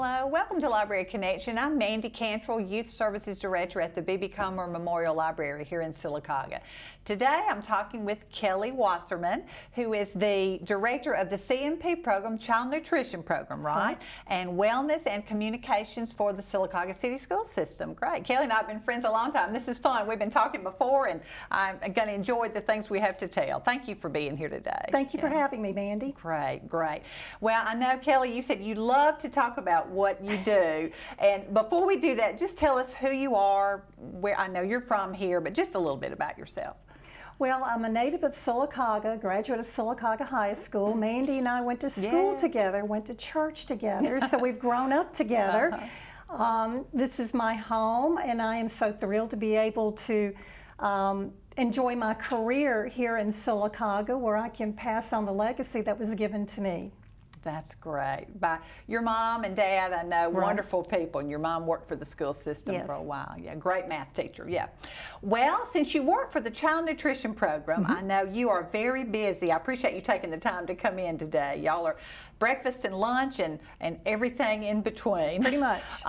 Hello, welcome to Library Connection. I'm Mandy Cantrell, Youth Services Director at the B.B. Comer Memorial Library here in Sylacauga. Today I'm talking with Kelley Wassermann, who is the Director of the CMP program, Child Nutrition Program, right? And Wellness and Communications for the Sylacauga City Schools system. Great. Kelley and I have been friends a long time. This is fun. We've been talking before, and I'm going to enjoy the things we have to tell. Thank you for being here today. Thank you for having me, Mandy. Great, great. Well, I know, Kelley, you said you love to talk about what you do. And before we do that, just tell us who you are, where I know you're from here, but just a little bit about yourself. Well, I'm a native of Sylacauga, graduate of Sylacauga High School. Mandy and I went to school together, went to church together, so we've grown up together. This is my home, and I am so thrilled to be able to enjoy my career here in Sylacauga, where I can pass on the legacy that was given to me. That's great. By your mom and dad, I know, wonderful people, and your mom worked for the school system for a while. Yeah, great math teacher, yeah. Well, since you work for the Child Nutrition Program, I know you are very busy. I appreciate you taking the time to come in today. Y'all are breakfast and lunch and everything in between. Pretty much.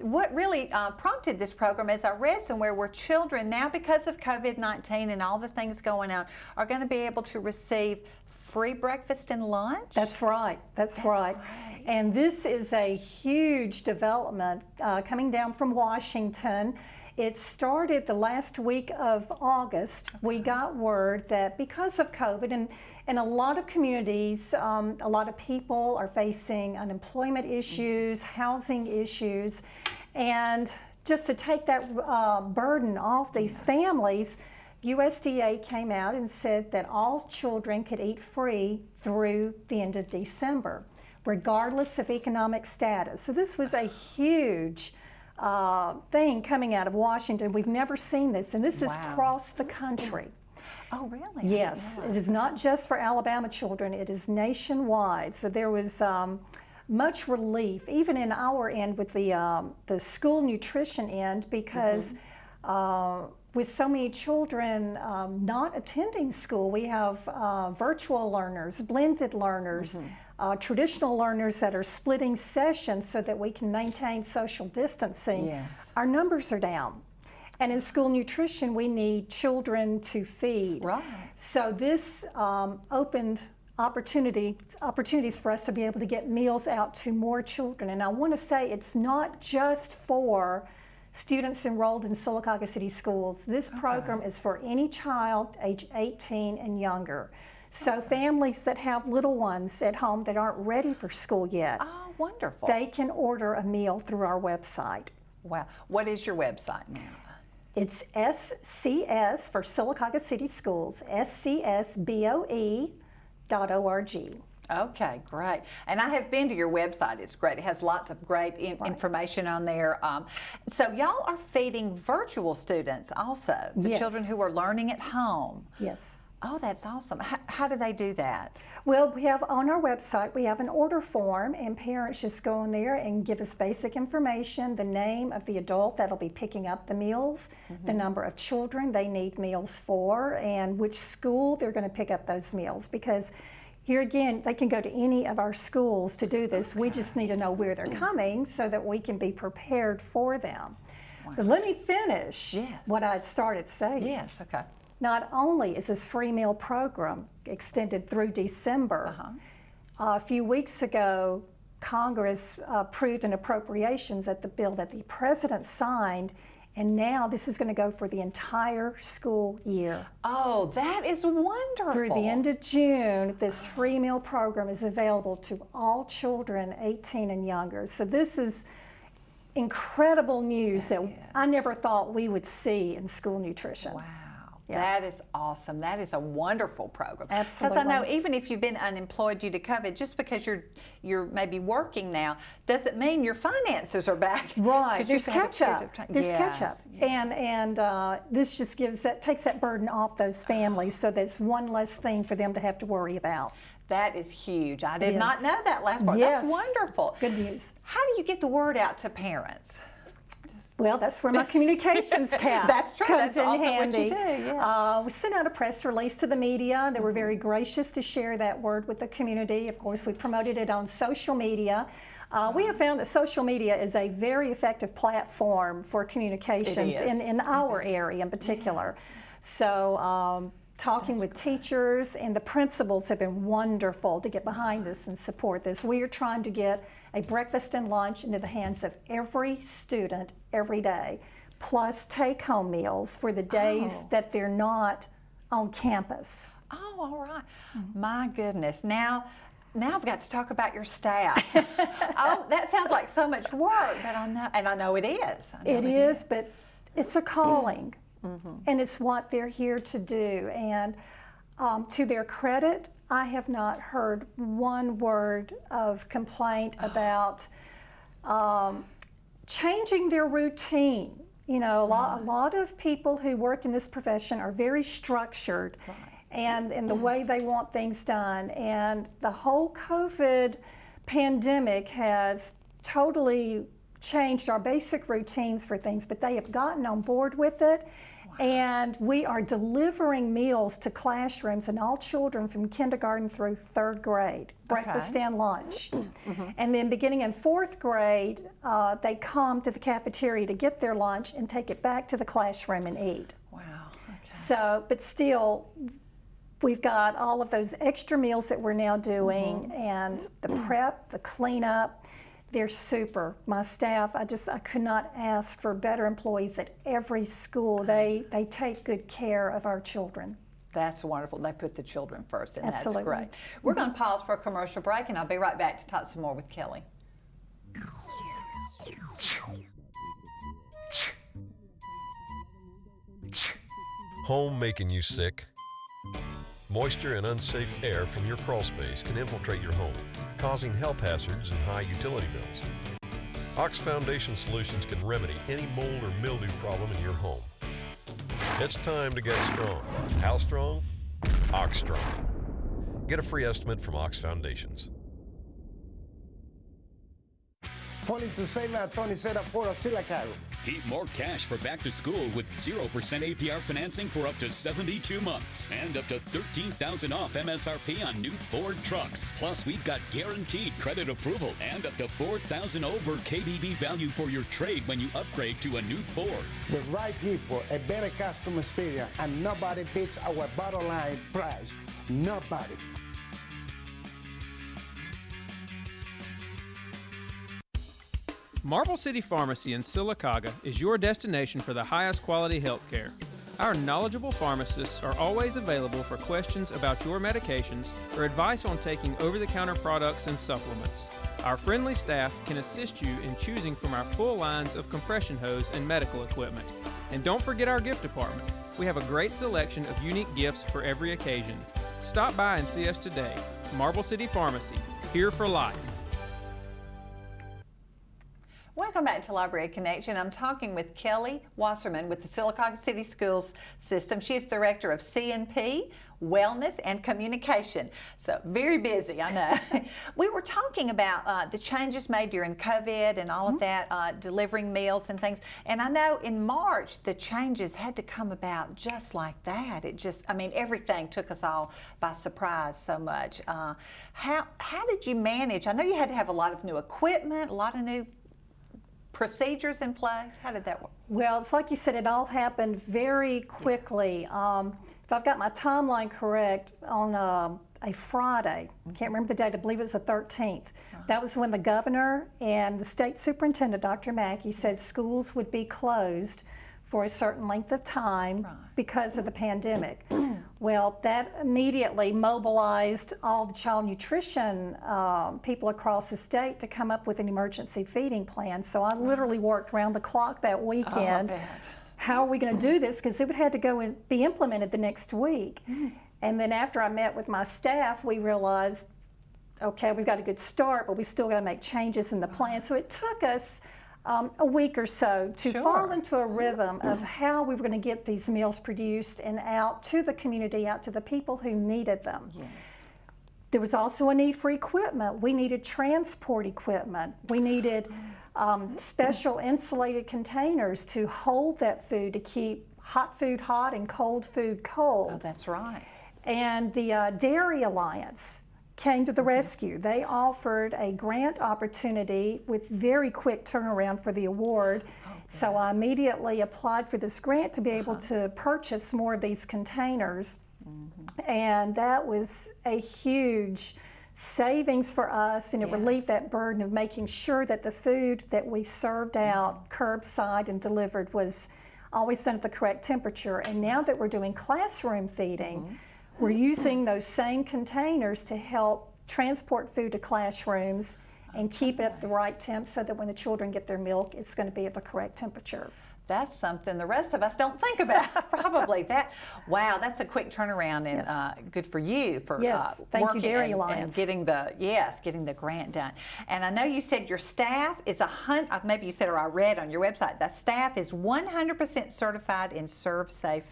What really prompted this program is I read somewhere where children now, because of COVID-19 and all the things going on, are going to be able to receive free breakfast and lunch? That's right. That's right. Great. And this is a huge development coming down from Washington. It started the last week of August. We got word that because of COVID and a lot of communities, a lot of people are facing unemployment issues, housing issues, and just to take that burden off these families, USDA came out and said that all children could eat free through the end of December, regardless of economic status. So this was a huge thing coming out of Washington. We've never seen this, and this is across the country. Oh, really? Yes, it is not just for Alabama children, it is nationwide. So there was much relief, even in our end with the school nutrition end, because with so many children not attending school, we have virtual learners, blended learners, traditional learners that are splitting sessions so that we can maintain social distancing. Yes. Our numbers are down. And in school nutrition, we need children to feed. Right. So this opened opportunities for us to be able to get meals out to more children. And I want to say it's not just for students enrolled in Sylacauga City Schools. This program is for any child age 18 and younger. So families that have little ones at home that aren't ready for school yet, oh, wonderful, they can order a meal through our website. Wow. What is your website now? It's SCS for Sylacauga City Schools, scsboe.org. Okay, great. And I have been to your website. It's great. It has lots of great information on there. So y'all are feeding virtual students also, the children who are learning at home. Yes. Oh, that's awesome. How do they do that? Well, we have on our website, we have an order form, and parents just go in there and give us basic information, the name of the adult that'll be picking up the meals, the number of children they need meals for, and which school they're going to pick up those meals. Because here again, they can go to any of our schools to do this. We just need to know where they're coming so that we can be prepared for them. But let me finish what I'd started saying. Yes, okay. Not only is this free meal program extended through December, a few weeks ago, Congress approved an appropriations at the bill that the president signed, and now this is going to go for the entire school year. Oh, that is wonderful. Through the end of June, this free meal program is available to all children 18 and younger. So this is incredible news that I never thought we would see in school nutrition. Wow. That is awesome. That is a wonderful program. Absolutely. Because I know even if you've been unemployed due to COVID, just because you're maybe working now, doesn't mean your finances are back. Right. There's catch up. There's catch up. Yes. And this just takes that burden off those families, so that's one less thing for them to have to worry about. That is huge. I did not know that last part. Yes. That's wonderful. Good news. How do you get the word out to parents? Well, that's where my communications cap That's true. comes That's in also handy. what you do. We sent out a press release to the media. They were very gracious to share that word with the community. Of course, we promoted it on social media. We have found that social media is a very effective platform for communications It is. in our area in particular. So talking with teachers and the principals have been wonderful to get behind this and support this. We are trying to get a breakfast and lunch into the hands of every student every day, plus take-home meals for the days that they're not on campus. Oh, all right. My goodness. Now I've got to talk about your staff. Oh, that sounds like so much work, but I know it is. It is, but it's a calling, and it's what they're here to do. And to their credit, I have not heard one word of complaint about changing their routine. You know, a lot of people who work in this profession are very structured. And in the way they want things done. And the whole COVID pandemic has totally changed our basic routines for things, but they have gotten on board with it. And we are delivering meals to classrooms and all children from kindergarten through 3rd grade, breakfast and lunch. And then beginning in 4th grade, they come to the cafeteria to get their lunch and take it back to the classroom and eat. Wow. Okay. So, but still, we've got all of those extra meals that we're now doing, and the prep, the cleanup. They're super. My staff, I could not ask for better employees at every school. They take good care of our children. That's wonderful. They put the children first, and Absolutely. that's great. We're going to pause for a commercial break, and I'll be right back to talk some more with Kelley. Home making you sick? Moisture and unsafe air from your crawl space can infiltrate your home, causing health hazards and high utility bills. Ox Foundation Solutions can remedy any mold or mildew problem in your home. It's time to get strong. How strong? Ox Strong. Get a free estimate from Ox Foundations. Phoning to save at Tony Seda for Sylacauga. Keep more cash for back to school with 0% APR financing for up to 72 months and up to $13,000 off MSRP on new Ford trucks. Plus, we've got guaranteed credit approval and up to $4,000 over KBB value for your trade when you upgrade to a new Ford. The right people, a better customer experience, and nobody beats our bottom line price. Nobody. Marble City Pharmacy in Sylacauga is your destination for the highest quality health care. Our knowledgeable pharmacists are always available for questions about your medications or advice on taking over-the-counter products and supplements. Our friendly staff can assist you in choosing from our full lines of compression hose and medical equipment. And don't forget our gift department. We have a great selection of unique gifts for every occasion. Stop by and see us today. Marble City Pharmacy, here for life. Welcome back to Library Connection. I'm talking with Kelley Wassermann with the Sylacauga City Schools system. She is Director of CNP, Wellness, and Communication. So very busy, I know. We were talking about the changes made during COVID and all of that, delivering meals and things. And I know in March, the changes had to come about just like that. Everything took us all by surprise so much. How did you manage? I know you had to have a lot of new equipment, a lot of new procedures in place. How did that work? Well, it's like you said, it all happened very quickly. Yes. If I've got my timeline correct, on a Friday, I can't remember the date, I believe it was the 13th. That was when the governor and the state superintendent, Dr. Mackey, said schools would be closed for a certain length of time because of the pandemic. Well, that immediately mobilized all the child nutrition people across the state to come up with an emergency feeding plan. So I literally worked round the clock that weekend. How are we going to do this? Because it would have to go and be implemented the next week. And then after I met with my staff, we realized, okay, we've got a good start, but we still got to make changes in the plan. So it took us a week or so to fall into a rhythm of how we were going to get these meals produced and out to the community, out to the people who needed them. Yes. There was also a need for equipment. We needed transport equipment. We needed special insulated containers to hold that food, to keep hot food hot and cold food cold. Oh, that's right. And the Dairy Alliance came to the rescue. They offered a grant opportunity with very quick turnaround for the award. So I immediately applied for this grant to be able to purchase more of these containers. And that was a huge savings for us, and it relieved that burden of making sure that the food that we served out curbside and delivered was always done at the correct temperature. And now that we're doing classroom feeding, we're using those same containers to help transport food to classrooms and keep it at the right temp so that when the children get their milk, it's going to be at the correct temperature. That's something the rest of us don't think about, probably. Wow, that's a quick turnaround, and good for you for thank working you, Dairy and Alliance. getting the grant done. And I know you said your staff is maybe you said, or I read on your website, the staff is 100% certified in ServSafe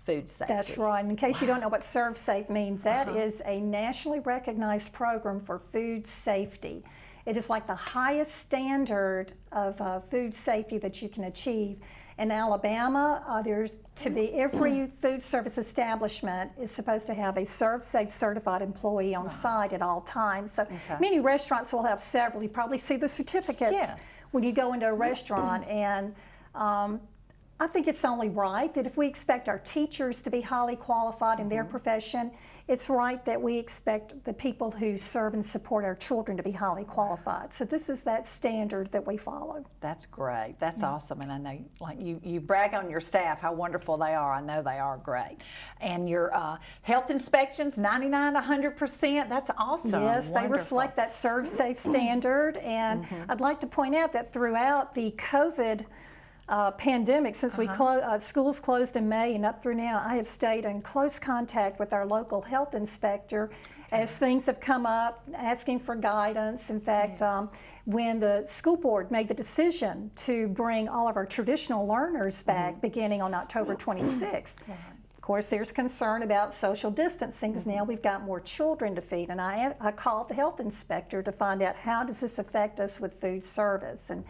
food safety. That's right. And in case you don't know what ServSafe means, that is a nationally recognized program for food safety. It is like the highest standard of food safety that you can achieve. In Alabama, there's to be every food service establishment is supposed to have a ServSafe certified employee on site at all times. So many restaurants will have several. You probably see the certificates when you go into a restaurant. And I think it's only right that if we expect our teachers to be highly qualified in their profession, it's right that we expect the people who serve and support our children to be highly qualified. So this is that standard that we follow. That's great. That's awesome. And I know, like you brag on your staff, how wonderful they are. I know they are great. And your health inspections, 99 to 100%. That's awesome. Yes, wonderful. they reflect that ServSafe standard. And I'd like to point out that throughout the COVID pandemic, since we schools closed in May and up through now, I have stayed in close contact with our local health inspector as things have come up, asking for guidance. In fact, when the school board made the decision to bring all of our traditional learners back beginning on October 26th, of course, there's concern about social distancing because now we've got more children to feed. And I called the health inspector to find out how does this affect us with food service. And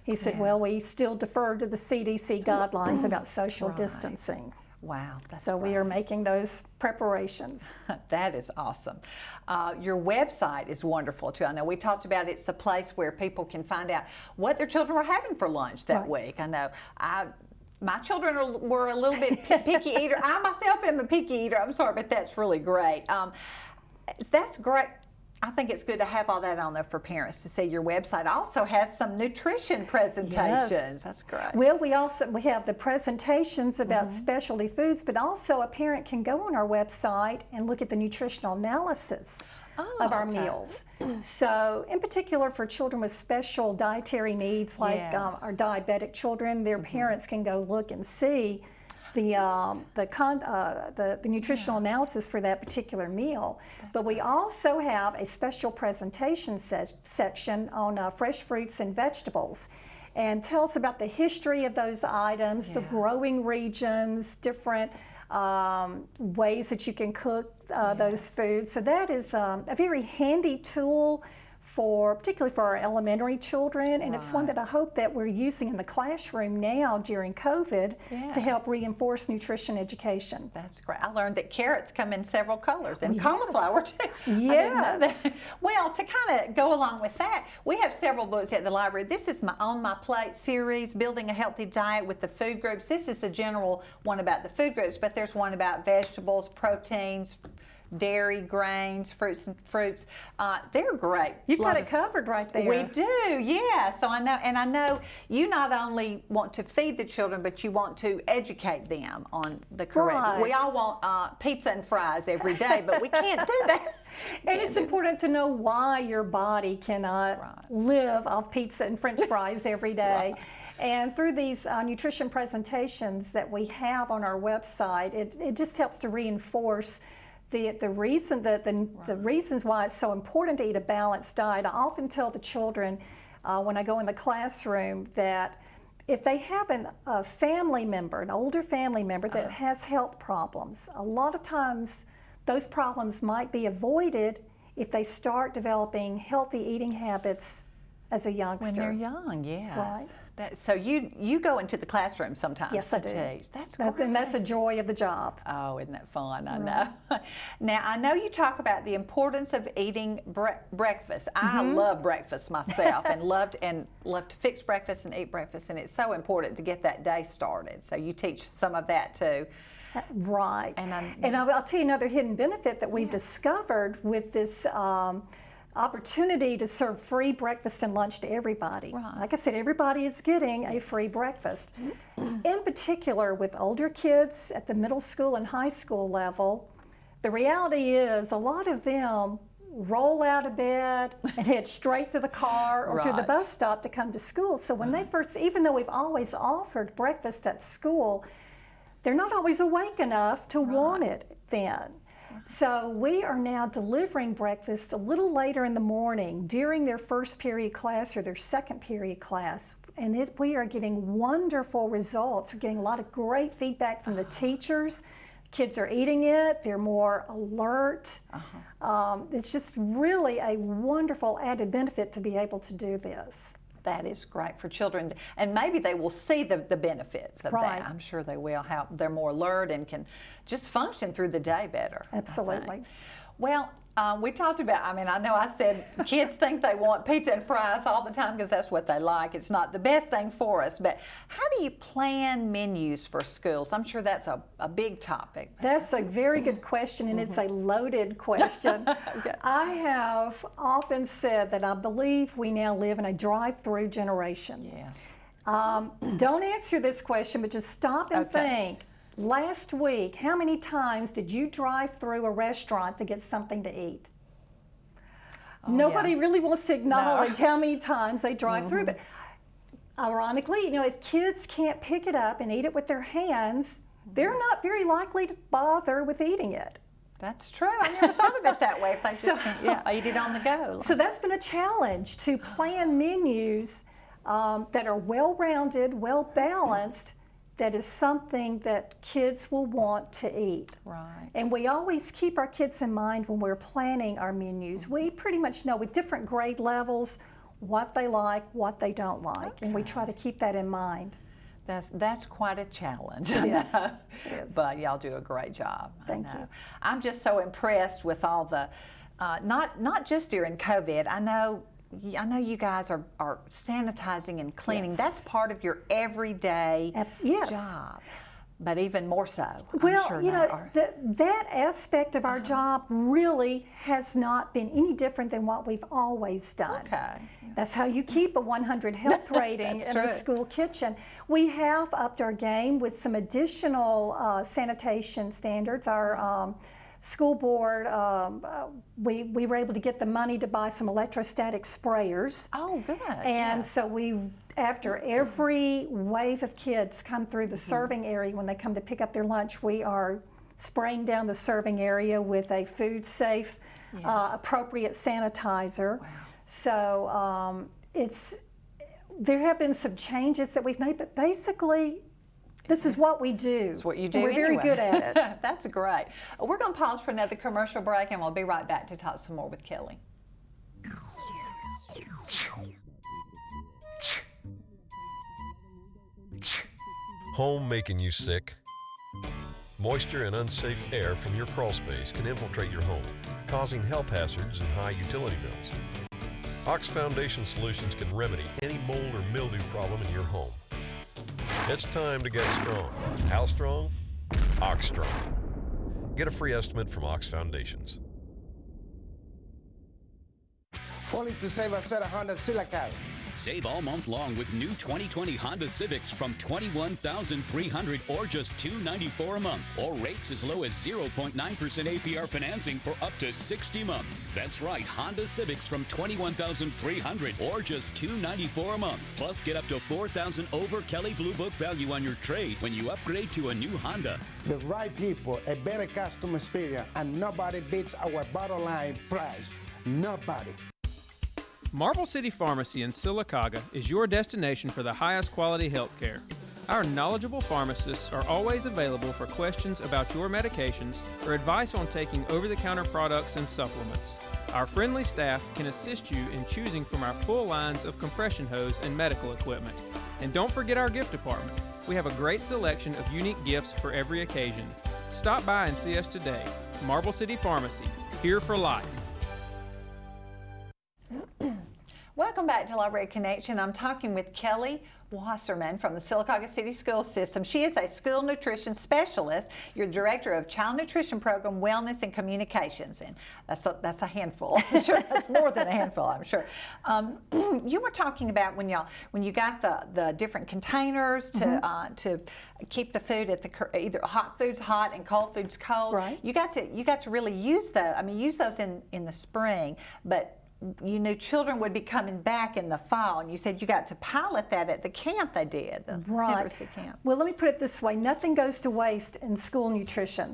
he said, well, we still defer to the CDC guidelines about social distancing. Wow, that's so we are making those preparations. That is awesome. Your website is wonderful too. I know we talked about it's a place where people can find out what their children were having for lunch that week. I know my children were a little bit picky eater. I myself am a picky eater. I'm sorry, but that's really great. That's great. I think it's good to have all that on there for parents to see. Your website also has some nutrition presentations. Yes. That's great. Well, we have the presentations about specialty foods, but also a parent can go on our website and look at the nutritional analysis of our meals. So in particular for children with special dietary needs like our diabetic children, their parents can go look and see the nutritional analysis for that particular meal. But we also have a special presentation section on fresh fruits and vegetables, and tell us about the history of those items, the growing regions, different ways that you can cook those foods. So that is a very handy tool particularly for our elementary children, and it's one that I hope that we're using in the classroom now during COVID to help reinforce nutrition education. That's great. I learned that carrots come in several colors, and cauliflower too. Yes. Well, to kind of go along with that, we have several books at the library. This is my On My Plate series, Building a Healthy Diet with the Food Groups. This is a general one about the food groups, but there's one about vegetables, proteins, dairy, grains, fruits. They're great. You've got it covered right there. We do, yeah. So I know you not only want to feed the children, but you want to educate them on the correct. Right. We all want pizza and fries every day, but we can't do that. And it's important to know why your body cannot live off pizza and French fries every day. And through these nutrition presentations that we have on our website, it just helps to reinforce the reasons why it's so important to eat a balanced diet. I often tell the children when I go in the classroom that if they have a family member, an older family member that has health problems, a lot of times those problems might be avoided if they start developing healthy eating habits as a youngster. When they're young, yes. Right. So you go into the classroom sometimes Yes, to I do. teach. That's great. And that's a joy of the job. Oh, isn't that fun? I know. Now, I know you talk about the importance of eating breakfast. I love breakfast myself and love to fix breakfast and eat breakfast, and it's so important to get that day started. So you teach some of that too. Right. And I'll tell you another hidden benefit that we've discovered with this opportunity to serve free breakfast and lunch to everybody. Right. Like I said, everybody is getting a free breakfast. In particular, with older kids at the middle school and high school level, the reality is a lot of them roll out of bed and head straight to the car or to the bus stop to come to school. So when they first, even though we've always offered breakfast at school, they're not always awake enough to want it then. So we are now delivering breakfast a little later in the morning during their first period class or their second period class. And we are getting wonderful results. We're getting a lot of great feedback from the teachers. Kids are eating it, they're more alert. It's just really a wonderful added benefit to be able to do this. that is great for children, and maybe they will see the benefits of Right. that. I'm sure they will. How they're more alert and can just function through the day better. I Absolutely. think. Well, we talked about, I mean, I know I said kids think they want pizza and fries all the time because that's what they like. It's not the best thing for us, but how do you plan menus for schools? I'm sure that's a big topic. That's a very good question, and it's a loaded question. Okay. I have often said that I believe we now live in a drive-through generation. Yes. Don't answer this question, but just stop and Okay. think. Last week, how many times did you drive through a restaurant to get something to eat? Nobody yeah. really wants to acknowledge how many times they drive through, but ironically, you know, if kids can't pick it up and eat it with their hands, they're not very likely to bother with eating it. That's true. I never thought of it that way. If they just So- can't, eat it on the go. So that's been a challenge to plan menus that are well-rounded, well-balanced, that is something that kids will want to eat. Right. And we always keep our kids in mind when we're planning our menus. We pretty much know with different grade levels what they like, what they don't like, and we try to keep that in mind. That's quite a challenge. It is. I know. It is. But y'all do a great job. Thank I know. you. I'm just so impressed with all the, not just during COVID. I know you guys are sanitizing and cleaning. Yes. That's part of your everyday Yes. job. But even more so. Well, I'm sure you now know, that aspect of our job really has not been any different than what we've always done. Okay. That's how you keep a 100 health rating That's in a true. school kitchen. We have upped our game with some additional sanitation standards. Our school board, we were able to get the money to buy some electrostatic sprayers. Oh, good. And yeah. so after every wave of kids come through the serving area, when they come to pick up their lunch, we are spraying down the serving area with a food safe, appropriate sanitizer. Wow. So there have been some changes that we've made, but basically, this is what we do. It's what you do. And we're very anyway. good at it. That's great. We're going to pause for another commercial break, and we'll be right back to talk some more with Kelley. Home making you sick? Moisture and unsafe air from your crawl space can infiltrate your home, causing health hazards and high utility bills. Ox Foundation Solutions can remedy any mold or mildew problem in your home. It's time to get strong. How strong? Ox Strong. Get a free estimate from Ox Foundations. Falling to save us at a Honda Sylacauga. Save all month long with new 2020 Honda Civics from $21,300 or just $294 a month, or rates as low as 0.9% APR financing for up to 60 months. That's right, Honda Civics from $21,300 or just $294 a month. Plus, get up to $4,000 over Kelley Blue Book value on your trade when you upgrade to a new Honda. The right people, a better customer experience, and nobody beats our bottom line price. Nobody. Marble City Pharmacy in Sylacauga is your destination for the highest quality health care. Our knowledgeable pharmacists are always available for questions about your medications or advice on taking over-the-counter products and supplements. Our friendly staff can assist you in choosing from our full lines of compression hose and medical equipment. And don't forget our gift department. We have a great selection of unique gifts for every occasion. Stop by and see us today. Marble City Pharmacy, here for life. Welcome back to Library Connection. I'm talking with Kelley Wassermann from the Sylacauga City School System. She is a school nutrition specialist. You're director of Child Nutrition Program, Wellness and Communications, and that's a handful. I'm sure that's more than a handful, I'm sure. You were talking about when you got the different containers to keep the food at either hot foods hot and cold foods cold. Right. You got to really use those. I mean, use those in the spring, but you knew children would be coming back in the fall, and you said you got to pilot that at the camp they did, the literacy camp. Well, let me put it this way. Nothing goes to waste in school nutrition.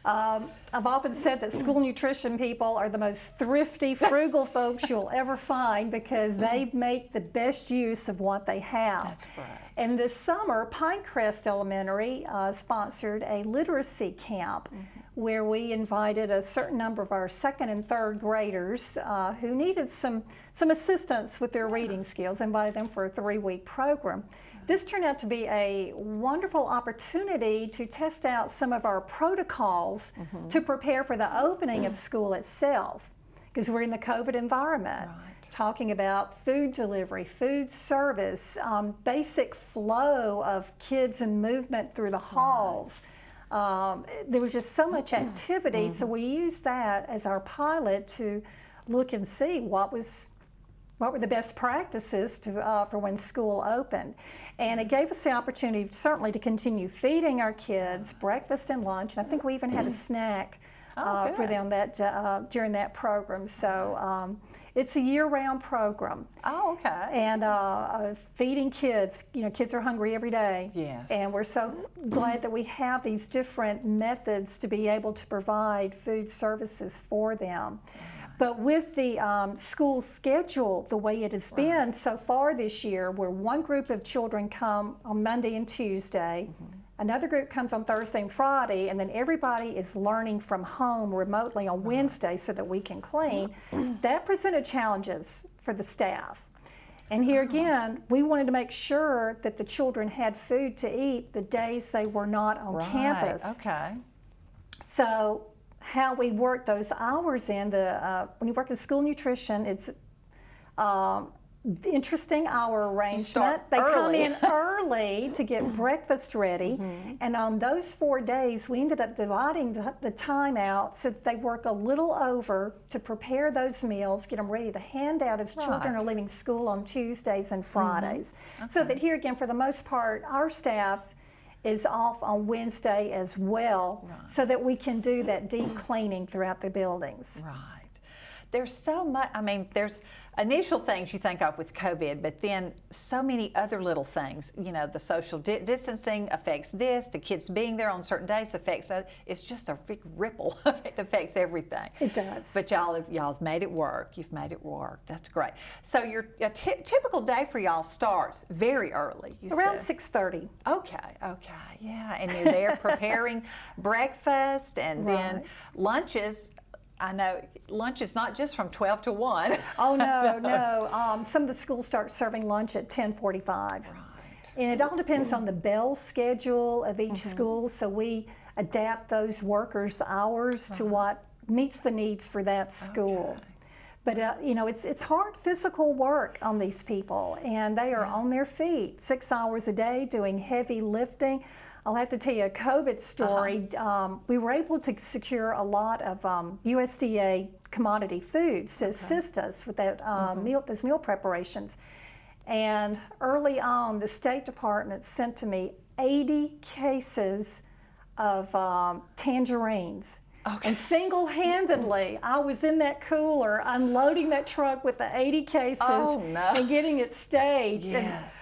I've often said that school nutrition people are the most thrifty, frugal folks you'll ever find because they make the best use of what they have. That's right. And this summer, Pinecrest Elementary sponsored a literacy camp where we invited a certain number of our second and third graders who needed some assistance with their reading skills, invited them for a 3-week program. This turned out to be a wonderful opportunity to test out some of our protocols to prepare for the opening of school itself, because we're in the COVID environment. Right. Talking about food delivery, food service, basic flow of kids and movement through the halls. There was just so much activity, so we used that as our pilot to look and see what were the best practices for when school opened. And it gave us the opportunity certainly to continue feeding our kids breakfast and lunch, and I think we even had a snack for them during that program. So it's a year-round program. Oh, okay. And feeding kids, kids are hungry every day. Yes. And we're so glad that we have these different methods to be able to provide food services for them. But with the school schedule, the way it has been so far this year, where one group of children come on Monday and Tuesday, another group comes on Thursday and Friday, and then everybody is learning from home remotely on Wednesday so that we can clean, that presented challenges for the staff. And here again, we wanted to make sure that the children had food to eat the days they were not on campus. Okay. So how we work those hours in, when you work in school nutrition, it's interesting hour arrangement. They come in early to get breakfast ready, and on those 4 days we ended up dividing the time out so that they work a little over to prepare those meals, get them ready to hand out as children are leaving school on Tuesdays and Fridays. So that here again, for the most part, our staff is off on Wednesday as well, so that we can do that deep cleaning throughout the buildings. Right. There's so much, there's initial things you think of with COVID, but then so many other little things. The social distancing affects this, the kids being there on certain days affects that. It's just a big ripple effect, affects everything. It does. But y'all have made it work. You've made it work. That's great. So a typical day for y'all starts very early. Around 6:30. Okay, yeah. And you're there preparing breakfast and then lunches. I know lunch is not just from 12 to 1. Oh, no. Some of the schools start serving lunch at 10:45. Right. And it all depends on the bell schedule of each school, so we adapt those workers' hours to what meets the needs for that school. Okay. But, it's hard physical work on these people, and they are on their feet 6 hours a day doing heavy lifting. I'll have to tell you a COVID story. We were able to secure a lot of USDA commodity foods to assist us with that those meal preparations. And early on, the State Department sent to me 80 cases of tangerines. Okay. And single-handedly, I was in that cooler unloading that truck with the 80 cases and getting it staged. Yes.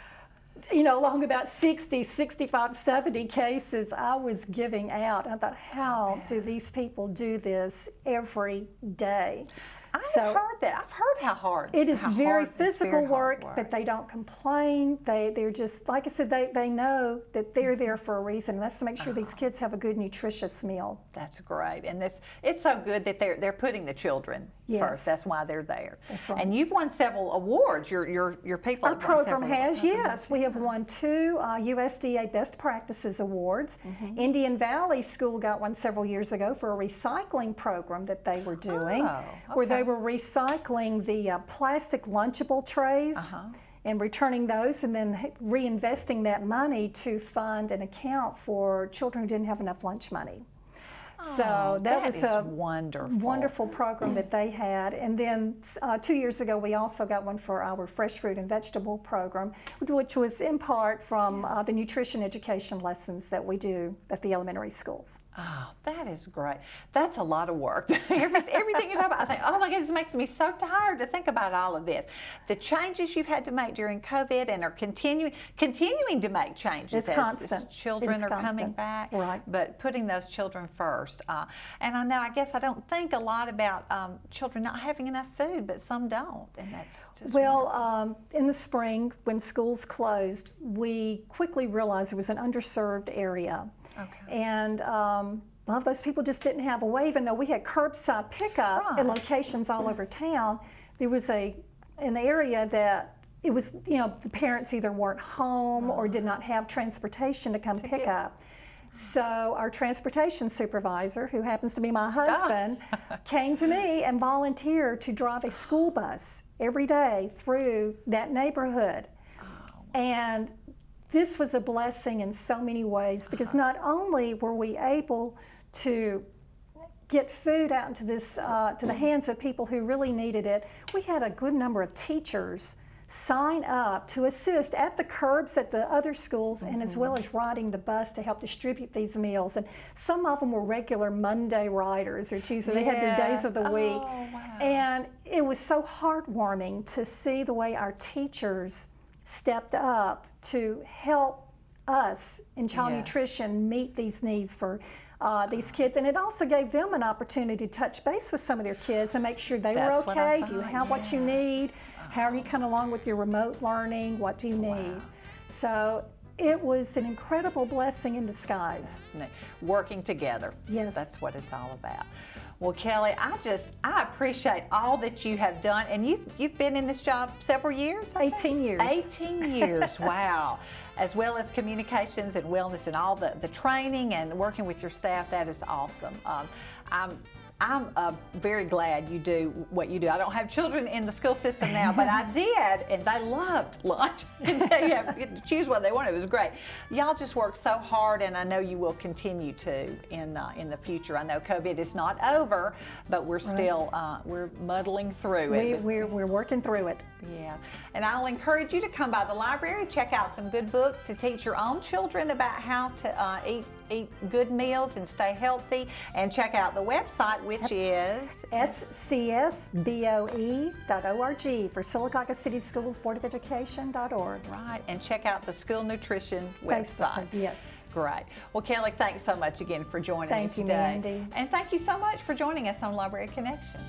And, along about 60, 65, 70 cases I was giving out. I thought, how do these people do this every day? I've heard that. I've heard how hard. It is how very hard, it's physical very hard work, but they don't complain. They're just, like I said, they know that they're there for a reason. And that's to make sure these kids have a good, nutritious meal. That's great, and it's so good that they're putting the children first. That's why they're there. That's right. And you've won several awards. Your people. Our have won program several has, awards. yes. We have won 2 USDA Best Practices Awards. Indian Valley School got one several years ago for a recycling program that they were doing, where they were recycling the plastic Lunchable trays and returning those, and then reinvesting that money to fund an account for children who didn't have enough lunch money. So that was a wonderful program that they had. And then 2 years ago, we also got one for our fresh fruit and vegetable program, which was in part from the nutrition education lessons that we do at the elementary schools. Oh, that is great. That's a lot of work. Everything you talk about, I think, oh my goodness, it makes me so tired to think about all of this. The changes you've had to make during COVID and are continuing to make changes as children are coming back. Right. But putting those children first. And I know, I guess I don't think a lot about children not having enough food, but some don't. And that's just in the spring, when schools closed, we quickly realized it was an underserved area. And a lot of those people just didn't have a way, even though we had curbside pickup at locations all over town. There was an area that it was, the parents either weren't home or did not have transportation to come pick up. So our transportation supervisor, who happens to be my husband, came to me and volunteered to drive a school bus every day through that neighborhood. And this was a blessing in so many ways, because not only were we able to get food out into to the hands of people who really needed it, we had a good number of teachers sign up to assist at the curbs at the other schools, and as well as riding the bus to help distribute these meals. And some of them were regular Monday riders or Tuesday. They had their days of the week. Wow. And it was so heartwarming to see the way our teachers stepped up to help us in child nutrition meet these needs for these kids. And it also gave them an opportunity to touch base with some of their kids and make sure they were okay. Do you have what you need? How are you coming along with your remote learning? What do you need? So it was an incredible blessing in disguise. Working together. Yes. That's what it's all about. Well, Kelley, I appreciate all that you have done, and you've been in this job several years? 18 years. 18 years, wow. As well as communications and wellness and all the training and working with your staff. That is awesome. I'm very glad you do what you do. I don't have children in the school system now, but I did, and they loved lunch. You get to choose what they wanted. It was great. Y'all just worked so hard, and I know you will continue to in the future. I know COVID is not over, but we're still we're muddling through it. We're working through it. Yeah, and I'll encourage you to come by the library, check out some good books to teach your own children about how to eat good meals and stay healthy, and check out the website, which is scsboe.org for Sylacauga City Schools Board of Education.org. Right, and check out the school nutrition website. Yes. Great. Well, Kelley, thanks so much again for joining me today. Thank you, Mandy. And thank you so much for joining us on Library Connection.